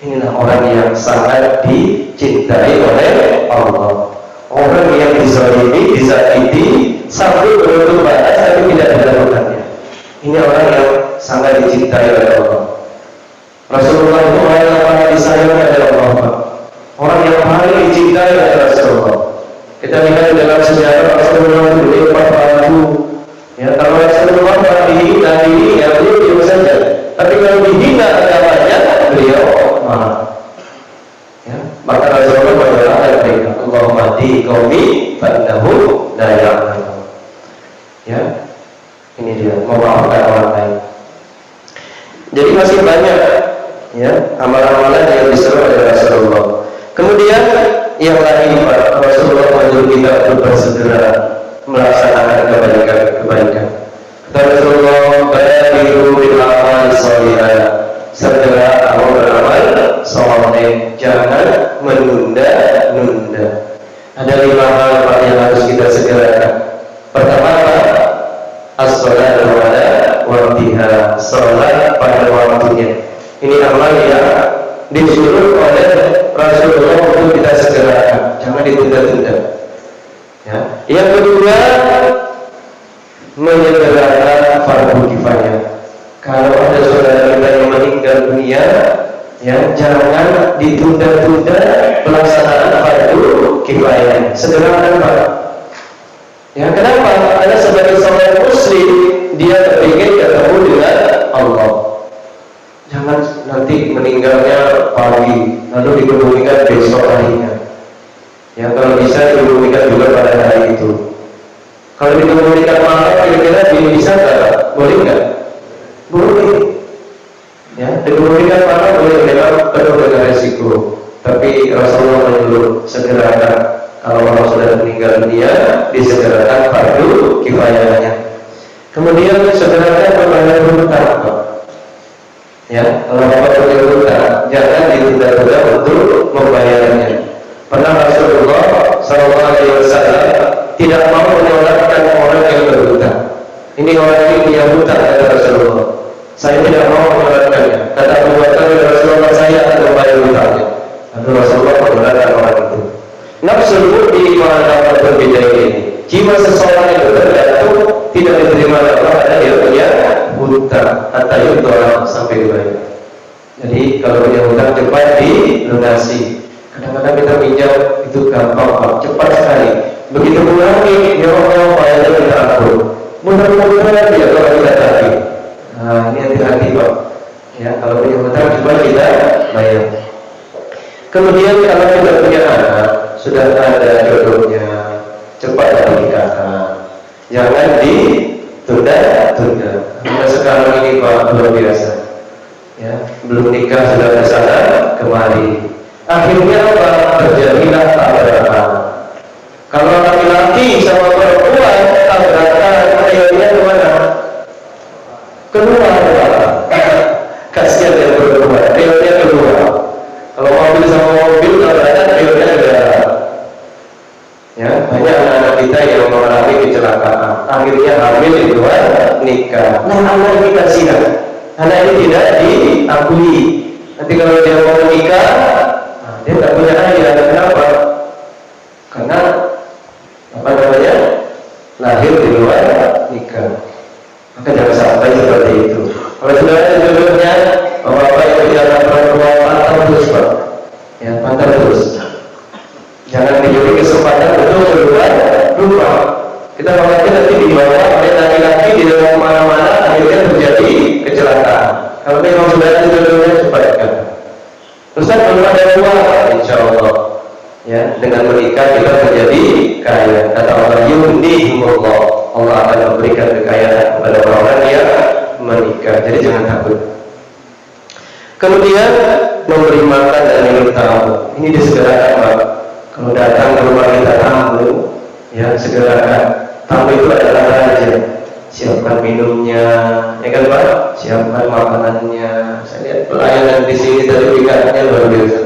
Inilah orang yang sangat dicintai oleh Allah. Orang yang dizalimi, disakiti, sanggup berbuat balas, tapi tidak dilakukannya. Ini orang yang sangat dicintai oleh Allah. Rasulullah itu orang yang paling disayangi oleh Allah. Orang yang paling dicintai oleh Rasulullah. Kita lihat dalam sejarah Rasulullah itu empat batu. Ya, kalau Rasulullah dihina, ya beliau diam saja. Tapi kalau dihina agamanya, beliau marah. Ya, maka Rasulullah berdoa kepada Allahumma hdi qaumi fa innahum la ya'lamun. Ya, ini dia memaafkan orang lain. Jadi masih banyak ya amalan-amalan yang disuruh oleh Rasulullah. Kemudian yang lain, Pak, Rasulullah menyuruh kita untuk bersegera melaksanakan kebaikan. Kata Rasulullah, badiru bil amali shalihah. Segera kamu beramal saleh, jangan menunda-nunda. Ada 5 hal, Pak, yang harus kita segerakan. Pertama, as-shalatu ala waqtiha, salat pada waktunya. Ini amal yang disuruh oleh Rasulullah untuk kita segerakan, jangan ditunda-tunda. Ya. Yang kedua, menyegerakan fardu kifayah. Kalau ada saudara kita yang meninggal dunia, ya jangan ditunda-tunda pelaksanaan fardu kifayah. Segerakan, Pak. Ya, kenapa? Karena sebagai seorang muslim, dia ingin ketemu dengan Allah. Jangan nanti meninggalnya pagi, lalu dikebumikan besok harinya. Ya, kalau bisa dikebumikan juga pada hari itu. Kalau dikebumikan malam, kira-kira bisa nggak? Boleh nggak? Boleh. Ya, dikebumikan malam boleh, memang penuh dengan resiko. Tapi Rasulullah menyuruh segerakan. Kalau orang sudah meninggal dunia, disegerakan fardu kifayahnya. Kemudian segerakan membayar hutang, Pak. Ya, kalau Bapak punya hutang, jangan ditunda-tunda untuk membayarnya. Pernah Rasulullah SAW tidak mau menyolatkan orang yang berhutang. Ini orang ini punya hutang, kata Rasulullah. Saya tidak mau menyolatkannya. Kata Abu Bakar, Rasulullah, saya akan membayar hutangnya. Lalu Rasulullah menyolatkan orang itu. Nafsul mu'min ma'ana berbeda ini. Jiwa seseorang yang tergantung tidak diterima Allah ada dia punya hutang atau yudhara sampai dibayar. Jadi kalau punya hutang cepat dilunasi. Kadang-kadang kita pinjam itu gampang, Pak, cepat sekali. Begitu mengulangi, ya Allah, bayarnya kita ampun. Mudah-mudahan dia kalau kita tadi. Nah, ini hati-hati, Pak. Ya, kalau punya hutang coba kita bayar. Kemudian kalau kita punya anak, sudah ada jodohnya, cepat nikahkan. Jangan ditunda-tunda. Karena sekarang ini Pak luar biasa. Ya, belum nikah sudah ke sana kemari. Akhirnya apa? Terjadilah tabrakan. Kalau laki-laki sama perempuan tabrakan, akhirnya kemana? Keluar. Kasihan yang perempuan, akhirnya keluar. Kalau mobil sama mobil tabrakan, akhirnya negara. Ya, banyak anak-anak kita yang mengalami kecelakaan, akhirnya hamil di luar nikah. Nah, anak ini kasihan. Anak ini tidak diakui. Nanti kalau dia mau menikah, dia tak punya ayah. Kenapa? Karena apa namanya? Lahir di luar nikah. Maka jangan sampai seperti itu. Kalau sudah ada jodohnya, bapak-bapak yang punya anak perempuan, pantau terus Pak. Ya, pantau terus. Jangan diberi kesempatan untuk keluar rumah. Kita khawatir nanti dibawa oleh laki-laki di dalam mana-mana, akhirnya terjadi kecelakaan. Kalau memang sudah ada jodohnya, cepatkan. Terus kalau ada uang, insya Allah, ya, dengan menikah kita menjadi kaya. Kata Allah, yundihumullah, Allah akan memberikan kekayaan kepada orang yang menikah. Jadi jangan takut. Kemudian memberi makan dan minum tamu. Ini disegerakan Pak. Kalau datang ke rumah kita tamu, ya segerakan. Tamu itu adalah raja. Siapkan minumnya, ya kan Pak? Siapkan makanannya. Saya lihat pelayanan di sini tadi ikannya luar biasa.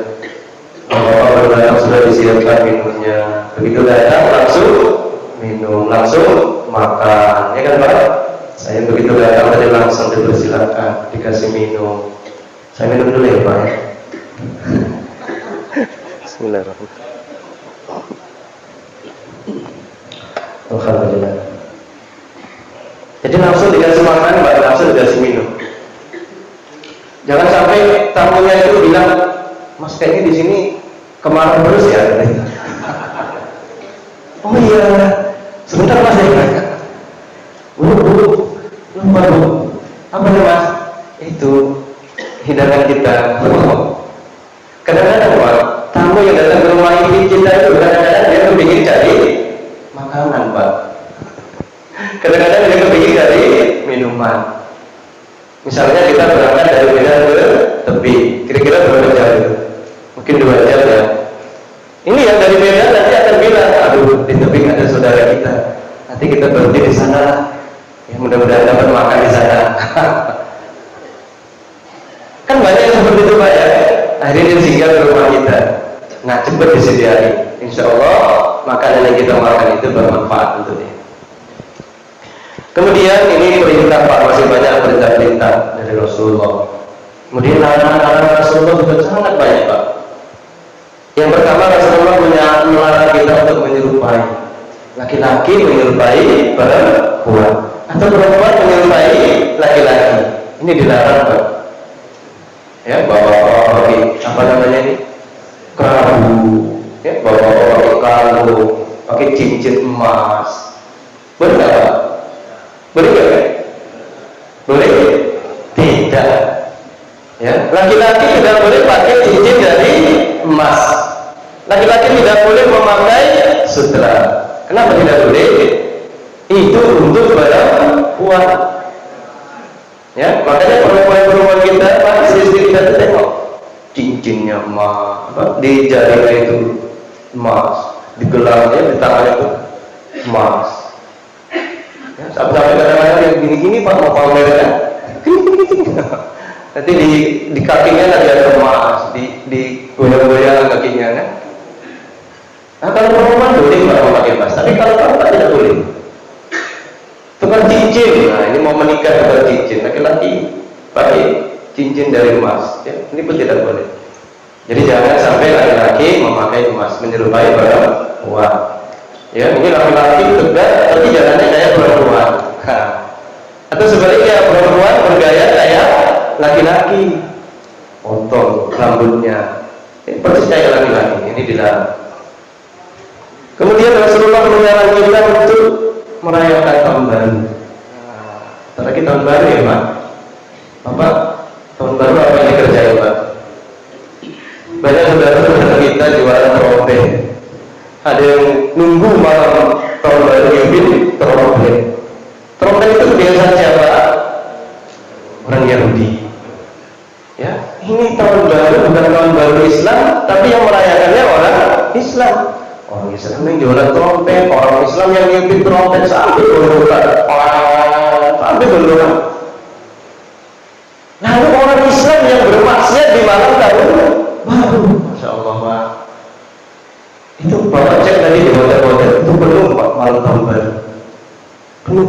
Bapak baru datang sudah disiapkan minumnya. Begitu datang langsung minum, langsung makan, ya kan Pak? Saya begitu datang tadi langsung dipersilakan, dikasih minum. Saya minum dulu ya Pak. Bismillahirrahmanirrahim. Alhamdulillah. Jadi langsung dikasih makan, Mbak, langsung dikasih minum. Jangan sampai tamunya itu bilang, Mas kayaknya di sini kemarau terus ya. Oh iya, sebentar Mas ya. Lupa Bu. Apa nih Mas? Itu hidangan kita. Kadang-kadang Pak, tamu yang datang ke rumah ini kita itu kadang-kadang dia kepingin cari makanan Pak. Kadang-kadang dia kepingin cari minuman. Misalnya kita berangkat dari Medan ke tepi, kira-kira berapa jam? Mungkin 2 jam ya. Ini yang dari Medan nanti akan bilang, aduh di tepi ada saudara kita. Nanti kita berhenti di sana lah. Ya mudah-mudahan dapat makan di sana. Kan banyak yang seperti itu Pak ya. Akhirnya dia singgah ke rumah kita. Nah cepat disediakan. Insya Allah makanan yang kita makan itu bermanfaat untuk dia. Kemudian ini perintah Pak, masih banyak perintah-perintah dari Rasulullah. Kemudian larangan Rasulullah juga sangat banyak Pak. Yang pertama Rasulullah melarang kita untuk menyerupai. Laki-laki menyerupai perempuan atau perempuan menyerupai laki-laki. Ini dilarang Pak. Ya, bapak-bapak pakai apa namanya ini? Kerabu. Ya, bapak-bapak pakai kalung, pakai cincin emas. Boleh nggak Pak? Boleh nggak? Boleh? Tidak. Ya, laki-laki tidak boleh pakai cincin dari emas. Laki-laki tidak boleh memakai sutra. Kenapa tidak boleh? Itu untuk perempuan. Ya, makanya perempuan-perempuan kita, istri kita tengok cincinnya emas, di jarinya itu emas, di gelangnya, di tangannya itu emas. Ya, sampai kadang-kadang yang gini-gini Pak mau pamer kan? Nanti di kakinya lagi ada emas, di goyang-goyang kakinya kan? Nah kalau perempuan boleh Pak memakai emas, tapi kalau perempuan tidak boleh. Tukar cincin, nah ini mau menikah tukar cincin, laki-laki pakai cincin dari emas, ya, ini pun tidak boleh. Jadi jangan sampai laki-laki memakai emas menyerupai perempuan. Ya, ini laki-laki tegak, tapi jalannya kayak perempuan. Atau sebaliknya perempuan bergaya kayak laki-laki, potong rambutnya, ini persis kayak laki-laki. Ini dilarang. Kemudian Rasulullah melarang kita untuk merayakan tahun baru. Lagi tahun baru ya Pak. Bapak, tahun baru apa yang dikerjain Pak? Banyak saudara-saudara kita jualan trompet. Ada yang nunggu malam trompet, orang Islam yang ngintip trompet sampai gondokan, sampai gondokan. Lalu orang Islam yang bermaksiat di malam tahun baru, masya Allah Pak. Itu Bapak cek tadi di hotel-hotel itu penuh Pak malam tahun baru, penuh.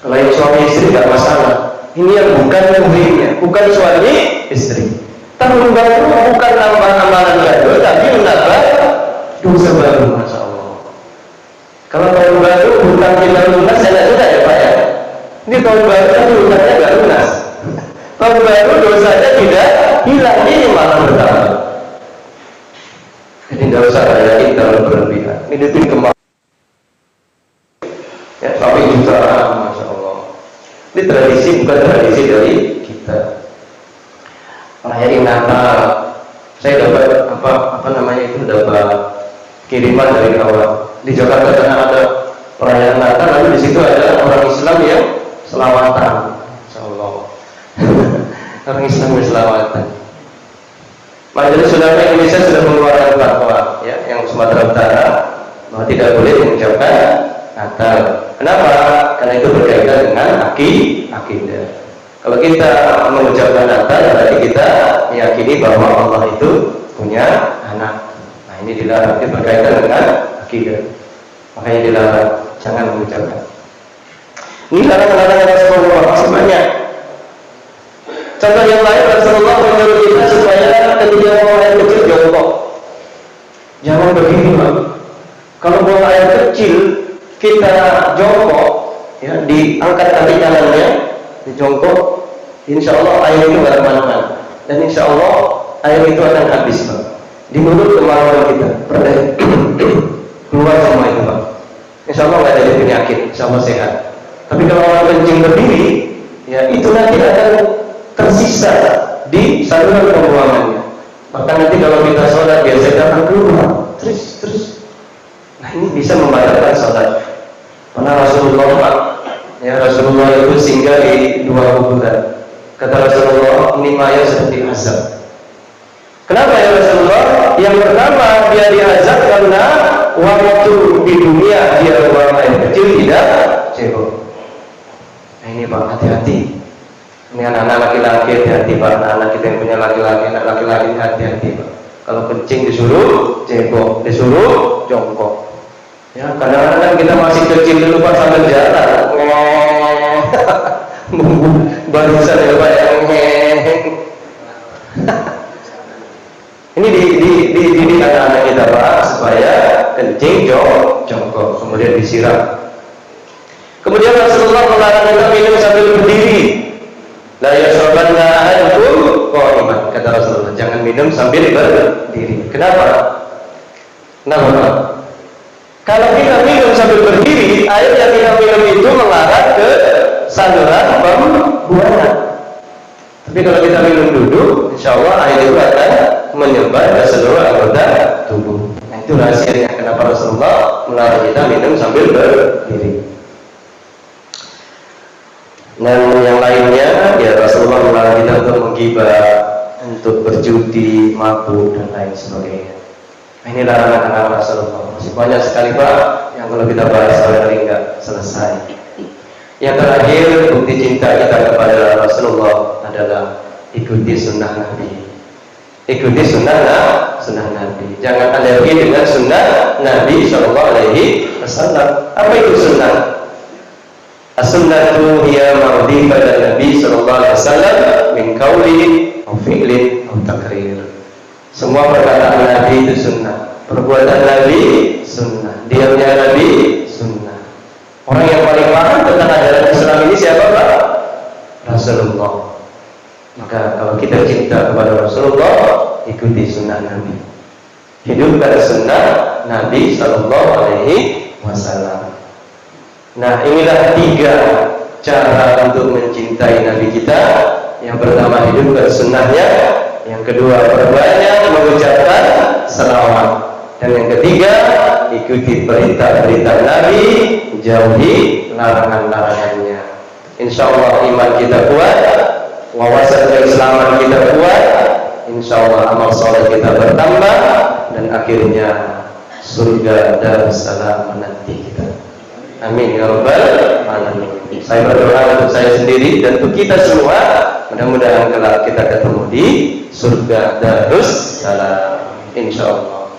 Kalau yang suami istri nggak masalah. Ini yang bukan muhrimnya, bukan suami istri. Tahun baru bukan nambah amalan baru, tapi menambah dosa baru, masya Allah. Kalau tahun baru hutang kita lunas, enak juga ya Pak ya. Ini tahun baru tapi hutangnya nggak lunas. Tahun baru dosanya tidak hilang, ini malah bertambah. Jadi tidak usah kayak terlalu berlebihan. Ini duit kemana? Ya, sampai jutaan, masya Allah. Ini tradisi bukan tradisi dari kita. Merayakan Natal, saya dapat apa namanya itu, dapat kiriman dari kawan di Jakarta karena ada perayaan Natal, lalu di situ ada orang Islam yang selawatan, insya Allah. Orang Islam yang selawatan. Majelis Ulama Indonesia sudah mengeluarkan fatwa, ya, yang Sumatera Utara, bahwa tidak boleh mengucapkan Natal. Kenapa? Karena itu berkaitan dengan akidah. Kalau kita mengucapkan Natal, berarti kita meyakini bahwa Allah itu punya anak. Nah, ini dilarang, itu berkaitan dengan akidah. Makanya dilarang, jangan mengucapkan. Ini larangan-larangan Rasulullah masih banyak. Contoh yang lain, Rasulullah menyuruh kita supaya ketika buang air kecil jongkok. Jangan begini, Pak. Kalau buang air kecil kita jongkok, ya, diangkat kaki kanannya, dijongkok, insya Allah air itu nggak kemana-mana, dan insya Allah air itu akan habis Pak. Di mulut kemauan kita, keluar semua itu Pak. Insya Allah nggak ada penyakit, insya Allah sehat. Tapi kalau orang kencing berdiri, ya itu nanti akan tersisa di saluran pembuangannya. Bahkan nanti kalau kita sholat biasanya akan keluar, terus. Nah ini bisa membatalkan sholat. Karena Rasulullah Pak, ya Rasulullah itu singgah di 2 kuburan. Kata Rasulullah, ini mayat seperti azab. Kenapa ya Rasulullah? Yang pertama, dia diazab karena waktu di dunia dia buang air kecil tidak cebok. Nah ini Pak, hati-hati. Ini anak-anak laki-laki, hati-hati Pak. Anak-anak kita yang punya laki-laki, anak laki-laki, hati-hati Pak. Kalau kencing disuruh cebok, disuruh jongkok. Ya, kadang-kadang kita masih kecil dulu Pak sambil jalan. Barusan ya Pak ya. Ini di anak-anak kita Pak supaya kencing jongkok, kemudian disiram. Kemudian Rasulullah melarang kita minum sambil berdiri. La yashrabanna ahadukum qa'iman, kata Rasulullah, jangan minum sambil berdiri. Kenapa? Kenapa Pak? Kalau kita minum sambil berdiri, air yang kita minum itu mengarah ke saluran pembuangan. Tapi kalau kita minum duduk, insya Allah air itu akan menyebar ke seluruh anggota tubuh. Nah itu rahasianya kenapa Rasulullah melarang kita minum sambil berdiri. Dan yang lainnya, ya Rasulullah melarang kita untuk menggibah, untuk berjudi, mabuk dan lain sebagainya. Nah, ini larangan Rasulullah. Masih banyak sekali Pak yang kalau kita bahas hari nggak selesai. Yang terakhir, bukti cinta kita kepada Rasulullah adalah ikuti sunnah Nabi. Ikuti sunnah Nabi. Jangan alergi dengan sunnah Nabi Shallallahu Alaihi Wasallam. Apa itu sunnah? As-sunnatu hiya ma'udifatan Nabi Sallallahu Alaihi Wasallam min qawli au fi'lin au takrir. Semua perkataan Nabi itu sunnah, perbuatan Nabi sunnah, diamnya Nabi sunnah. Orang yang paling paham tentang ajaran Islam ini siapa Pak? Rasulullah. Maka kalau kita cinta kepada Rasulullah, ikuti sunnah Nabi, hidupkan sunnah Nabi Sallallahu Alaihi Wasallam. Nah inilah 3 cara untuk mencintai Nabi kita. Yang pertama, hidupkan sunnahnya. Yang kedua, perbanyak mengucapkan salawat. Dan yang ketiga, ikuti perintah-perintah Nabi, jauhi larangan-larangannya. Insya Allah iman kita kuat, wawasan keislaman kita kuat, insya Allah amal soleh kita bertambah, dan akhirnya surga Darussalam menanti kita. Amin ya rabbal alamin. Saya berdoa untuk saya sendiri dan untuk kita semua, mudah-mudahan kelak kita ketemu di surga Darussalam insyaallah.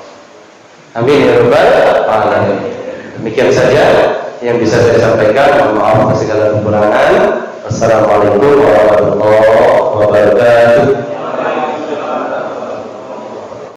Amin ya rabbal alamin. Demikian saja yang bisa saya sampaikan. Mohon maaf atas segala kekurangan. Wassalamualaikum warahmatullahi wabarakatuh.